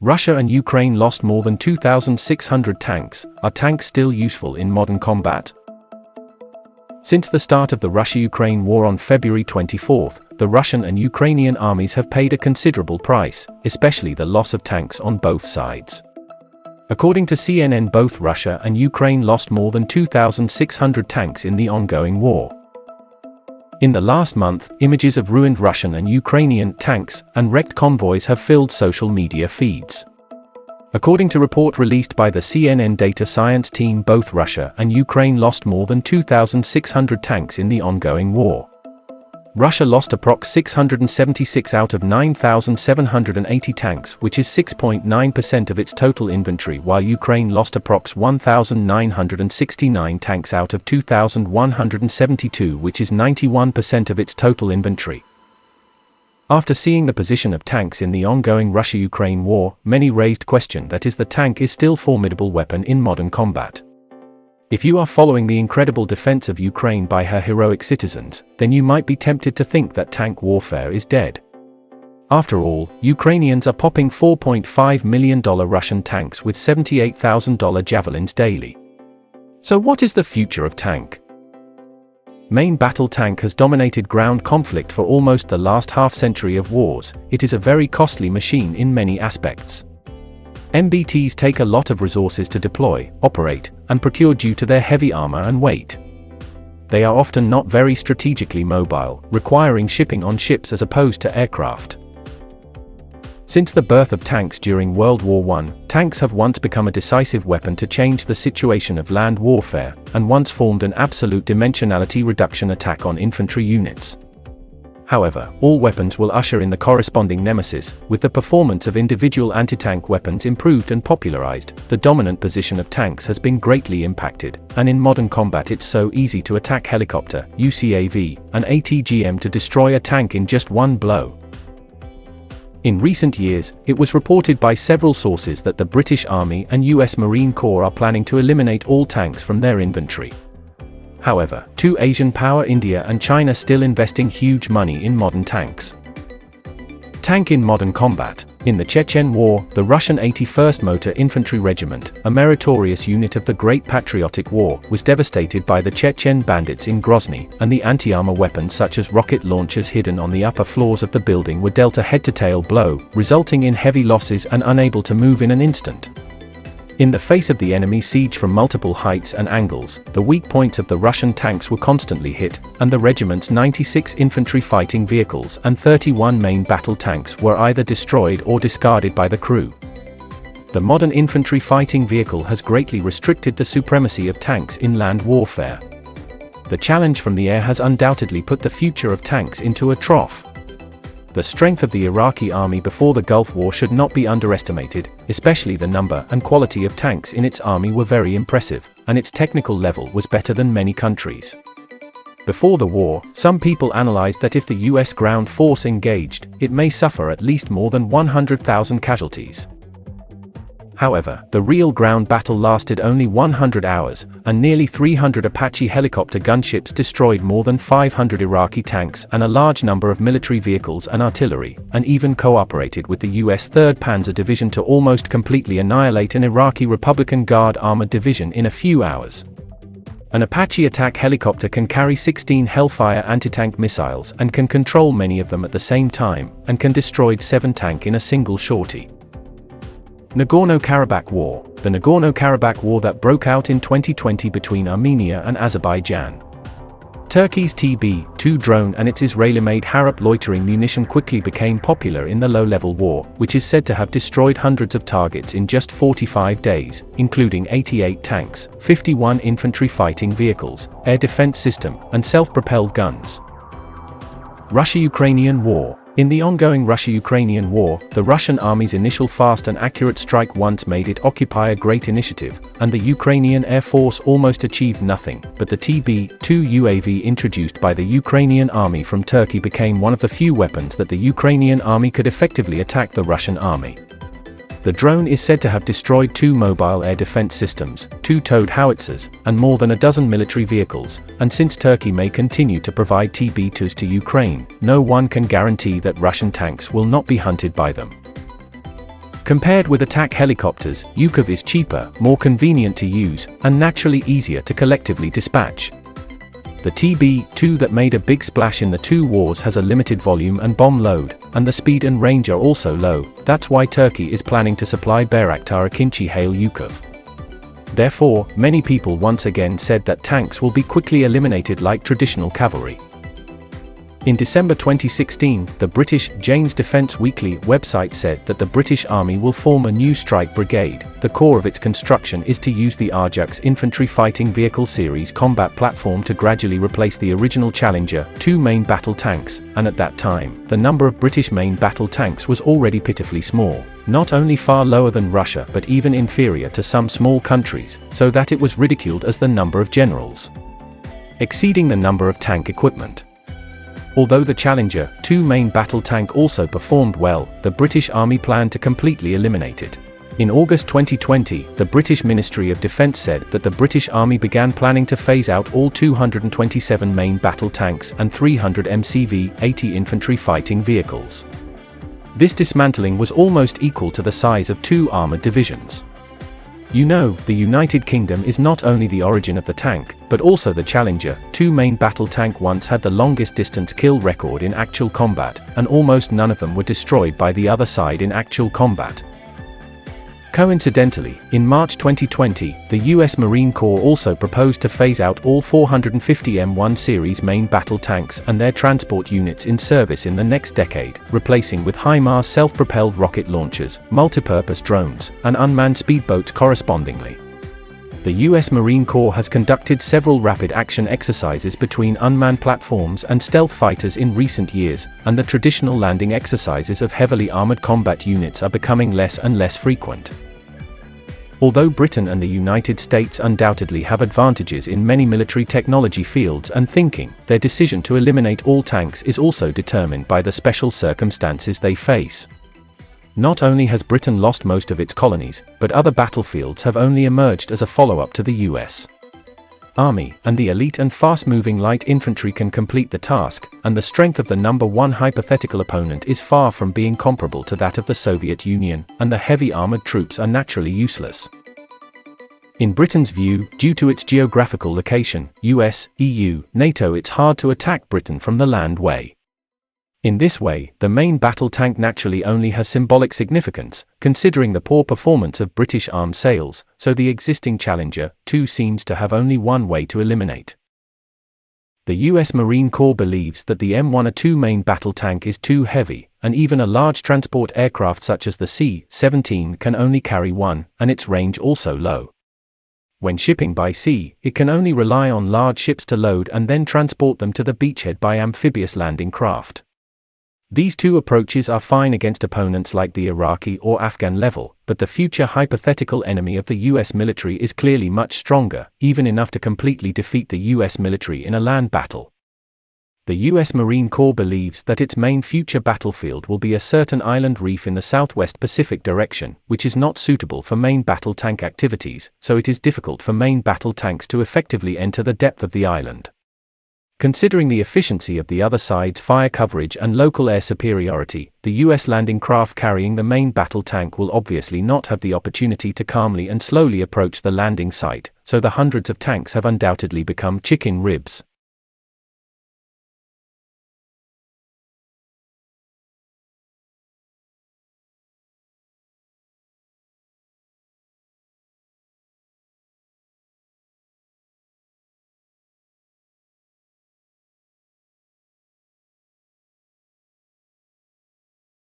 Russia and Ukraine lost more than 2,600 tanks. Are tanks still useful in modern combat? Since the start of the Russia-Ukraine war on February 24, the Russian and Ukrainian armies have paid a considerable price, especially the loss of tanks on both sides. According to CNN, both Russia and Ukraine lost more than 2,600 tanks in the ongoing war. In the last month, images of ruined Russian and Ukrainian tanks and wrecked convoys have filled social media feeds. According to a report released by the CNN data science team, both Russia and Ukraine lost more than 2,600 tanks in the ongoing war. Russia lost approx 676 out of 9,780 tanks, which is 6.9% of its total inventory, while Ukraine lost approx 1,969 tanks out of 2,172, which is 91% of its total inventory. After seeing the position of tanks in the ongoing Russia-Ukraine war, many raised question that the tank is still a formidable weapon in modern combat. If you are following the incredible defense of Ukraine by her heroic citizens, then you might be tempted to think that tank warfare is dead. After all, Ukrainians are popping $4.5 million Russian tanks with $78,000 javelins daily. So what is the future of tank? Main battle tank has dominated ground conflict for almost the last half-century of wars. It is a very costly machine in many aspects. MBTs take a lot of resources to deploy, operate, and procure due to their heavy armor and weight. They are often not very strategically mobile, requiring shipping on ships as opposed to aircraft. Since the birth of tanks during World War I, tanks have once become a decisive weapon to change the situation of land warfare, and once formed an absolute dimensionality reduction attack on infantry units. However, all weapons will usher in the corresponding nemesis. With the performance of individual anti-tank weapons improved and popularized, the dominant position of tanks has been greatly impacted, and in modern combat it's so easy to attack helicopter, UCAV, and ATGM to destroy a tank in just one blow. In recent years, it was reported by several sources that the British Army and US Marine Corps are planning to eliminate all tanks from their inventory. However, two Asian powers, India and China, still investing huge money in modern tanks. Tank in modern combat. In the Chechen War, the Russian 81st Motor Infantry Regiment, a meritorious unit of the Great Patriotic War, was devastated by the Chechen bandits in Grozny, and the anti-armor weapons such as rocket launchers hidden on the upper floors of the building were dealt a head-to-tail blow, resulting in heavy losses and unable to move in an instant. In the face of the enemy siege from multiple heights and angles, the weak points of the Russian tanks were constantly hit, and the regiment's 96 infantry fighting vehicles and 31 main battle tanks were either destroyed or discarded by the crew. The modern infantry fighting vehicle has greatly restricted the supremacy of tanks in land warfare. The challenge from the air has undoubtedly put the future of tanks into a trough. The strength of the Iraqi army before the Gulf War should not be underestimated, especially the number and quality of tanks in its army were very impressive, and its technical level was better than many countries. Before the war, some people analyzed that if the US ground force engaged, it may suffer at least more than 100,000 casualties. However, the real ground battle lasted only 100 hours, and nearly 300 Apache helicopter gunships destroyed more than 500 Iraqi tanks and a large number of military vehicles and artillery, and even cooperated with the US 3rd Panzer Division to almost completely annihilate an Iraqi Republican Guard armored division in a few hours. An Apache attack helicopter can carry 16 Hellfire anti-tank missiles and can control many of them at the same time, and can destroy 7 tanks in a single sortie. Nagorno-Karabakh War. The Nagorno-Karabakh War that broke out in 2020 between Armenia and Azerbaijan. Turkey's TB-2 drone and its Israeli-made Harop loitering munition quickly became popular in the low-level war, which is said to have destroyed hundreds of targets in just 45 days, including 88 tanks, 51 infantry fighting vehicles, air defense system, and self-propelled guns. Russia-Ukrainian War. In the ongoing Russia-Ukrainian war, the Russian army's initial fast and accurate strike once made it occupy a great initiative, and the Ukrainian Air Force almost achieved nothing, but the TB-2 UAV introduced by the Ukrainian army from Turkey became one of the few weapons that the Ukrainian army could effectively attack the Russian army. The drone is said to have destroyed 2 mobile air defense systems, 2 towed howitzers, and more than a dozen military vehicles, and since Turkey may continue to provide TB2s to Ukraine, no one can guarantee that Russian tanks will not be hunted by them. Compared with attack helicopters, Yukov is cheaper, more convenient to use, and naturally easier to collectively dispatch. The TB2 that made a big splash in the two wars has a limited volume and bomb load, and the speed and range are also low. That's why Turkey is planning to supply Bayraktar Akinci Hail Yukov. Therefore, many people once again said that tanks will be quickly eliminated like traditional cavalry. In December 2016, the British Jane's Defence Weekly website said that the British Army will form a new strike brigade. The core of its construction is to use the Ajax Infantry Fighting Vehicle Series combat platform to gradually replace the original Challenger 2 main battle tanks, and at that time, the number of British main battle tanks was already pitifully small, not only far lower than Russia but even inferior to some small countries, so that it was ridiculed as the number of generals exceeding the number of tank equipment. Although the Challenger 2 main battle tank also performed well, the British Army planned to completely eliminate it. In August 2020, the British Ministry of Defence said that the British Army began planning to phase out all 227 main battle tanks and 300 MCV-80 infantry fighting vehicles. This dismantling was almost equal to the size of 2 armoured divisions. You know, the United Kingdom is not only the origin of the tank, but also the Challenger 2 main battle tank once had the longest distance kill record in actual combat, and almost none of them were destroyed by the other side in actual combat. Coincidentally, in March 2020, the US Marine Corps also proposed to phase out all 450 M1 series main battle tanks and their transport units in service in the next decade, replacing with HIMARS self-propelled rocket launchers, multipurpose drones, and unmanned speedboats correspondingly. The US Marine Corps has conducted several rapid action exercises between unmanned platforms and stealth fighters in recent years, and the traditional landing exercises of heavily armored combat units are becoming less and less frequent. Although Britain and the United States undoubtedly have advantages in many military technology fields and thinking, their decision to eliminate all tanks is also determined by the special circumstances they face. Not only has Britain lost most of its colonies, but other battlefields have only emerged as a follow-up to the US Army, and the elite and fast-moving light infantry can complete the task, and the strength of the number one hypothetical opponent is far from being comparable to that of the Soviet Union, and the heavy armored troops are naturally useless. In Britain's view, due to its geographical location, US, EU, NATO, it's hard to attack Britain from the land way. In this way, the main battle tank naturally only has symbolic significance, considering the poor performance of British arms sales, so the existing Challenger 2 seems to have only one way to eliminate. The US Marine Corps believes that the M1A2 main battle tank is too heavy, and even a large transport aircraft such as the C-17 can only carry one, and its range also low. When shipping by sea, it can only rely on large ships to load and then transport them to the beachhead by amphibious landing craft. These two approaches are fine against opponents like the Iraqi or Afghan level, but the future hypothetical enemy of the US military is clearly much stronger, even enough to completely defeat the US military in a land battle. The US Marine Corps believes that its main future battlefield will be a certain island reef in the southwest Pacific direction, which is not suitable for main battle tank activities, so it is difficult for main battle tanks to effectively enter the depth of the island. Considering the efficiency of the other side's fire coverage and local air superiority, the US landing craft carrying the main battle tank will obviously not have the opportunity to calmly and slowly approach the landing site, so the hundreds of tanks have undoubtedly become chicken ribs.